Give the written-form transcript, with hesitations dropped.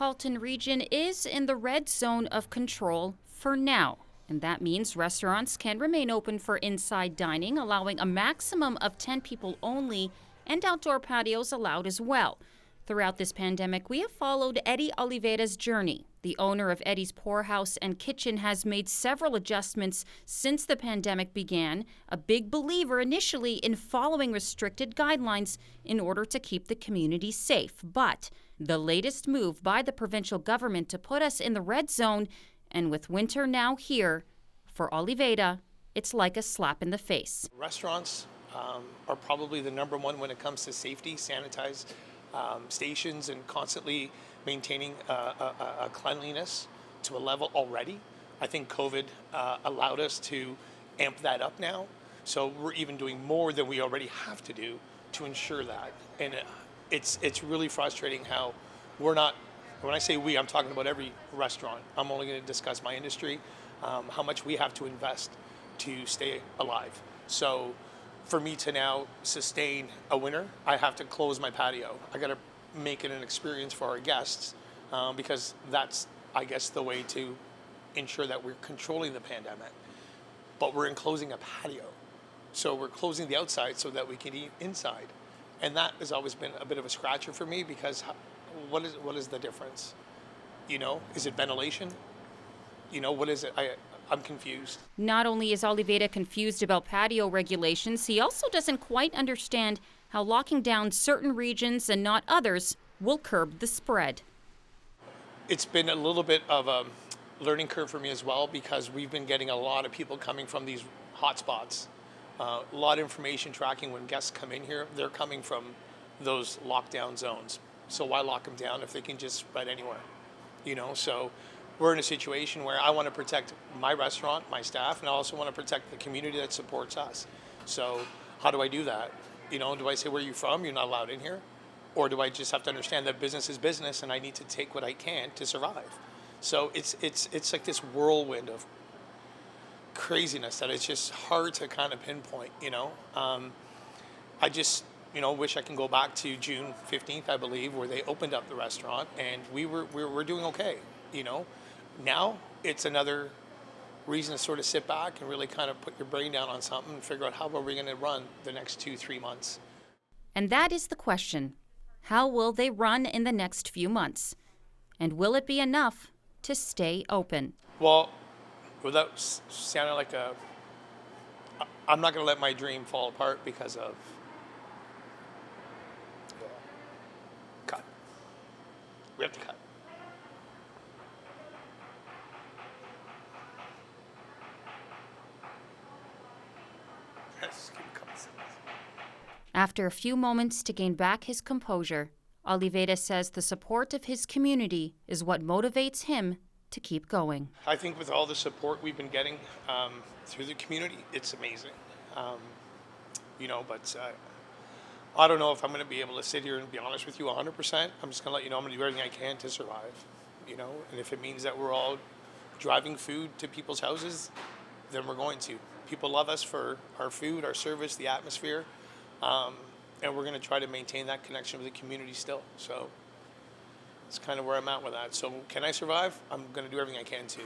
Halton region is in the red zone of control for now. And that means restaurants can remain open for inside dining, allowing a maximum of 10 people only, and outdoor patios allowed as well. Throughout this pandemic, we have followed Eddie Oliveira's journey. The owner of Eddie's PourHouse and Kitchen has made several adjustments since the pandemic began, a big believer initially in following restricted guidelines in order to keep the community safe. But the latest move by the provincial government to put us in the red zone, and with winter now here, for Oliveira, it's like a slap in the face. Restaurants are probably the number one when it comes to safety, sanitized stations, and constantly maintaining a cleanliness to a level already. I think COVID allowed us to amp that up now. So we're even doing more than we already have to do to ensure that. And it's really frustrating how we're not, when I say we, I'm talking about every restaurant. I'm only going to discuss my industry, how much we have to invest to stay alive. So for me to now sustain a winter, I have to close my patio. I got to make it an experience for our guests because that's, I guess, the way to ensure that we're controlling the pandemic. But we're enclosing a patio. So we're closing the outside so that we can eat inside. And that has always been a bit of a scratcher for me because what is the difference? You know, is it ventilation? You know, what is it? I'm confused. Not only is Oliveira confused about patio regulations, he also doesn't quite understand how locking down certain regions and not others will curb the spread. It's been a little bit of a learning curve for me as well because we've been getting a lot of people coming from these hot spots. A lot of information tracking when guests come in here, they're coming from those lockdown zones. So why lock them down if they can just spread anywhere? You know, so we're in a situation where I want to protect my restaurant, my staff, and I also want to protect the community that supports us. So how do I do that? You know, do I say, where are you from? You're not allowed in here? Or do I just have to understand that business is business and I need to take what I can to survive? So it's like this whirlwind of craziness that it's just hard to kind of pinpoint, you know. I just, you know, wish I can go back to June 15th, I believe, where they opened up the restaurant and we're doing okay, you know. Now it's another reason to sort of sit back and really kind of put your brain down on something and figure out how are we going to run the next 2-3 months. And that is the question. How will they run in the next few months? And will it be enough to stay open? Well, without sounding like I'm not going to let my dream fall apart because of cut. We have to cut. After a few moments to gain back his composure, Oliveira says the support of his community is what motivates him to keep going. I think with all the support we've been getting through the community, it's amazing. You know, but I don't know if I'm going to be able to sit here and be honest with you 100%. I'm just going to let you know I'm going to do everything I can to survive, you know, and if it means that we're all driving food to people's houses, then we're going to. People love us for our food, our service, the atmosphere, and we're going to try to maintain that connection with the community still. So it's kind of where I'm at with that. So can I survive? I'm going to do everything I can to.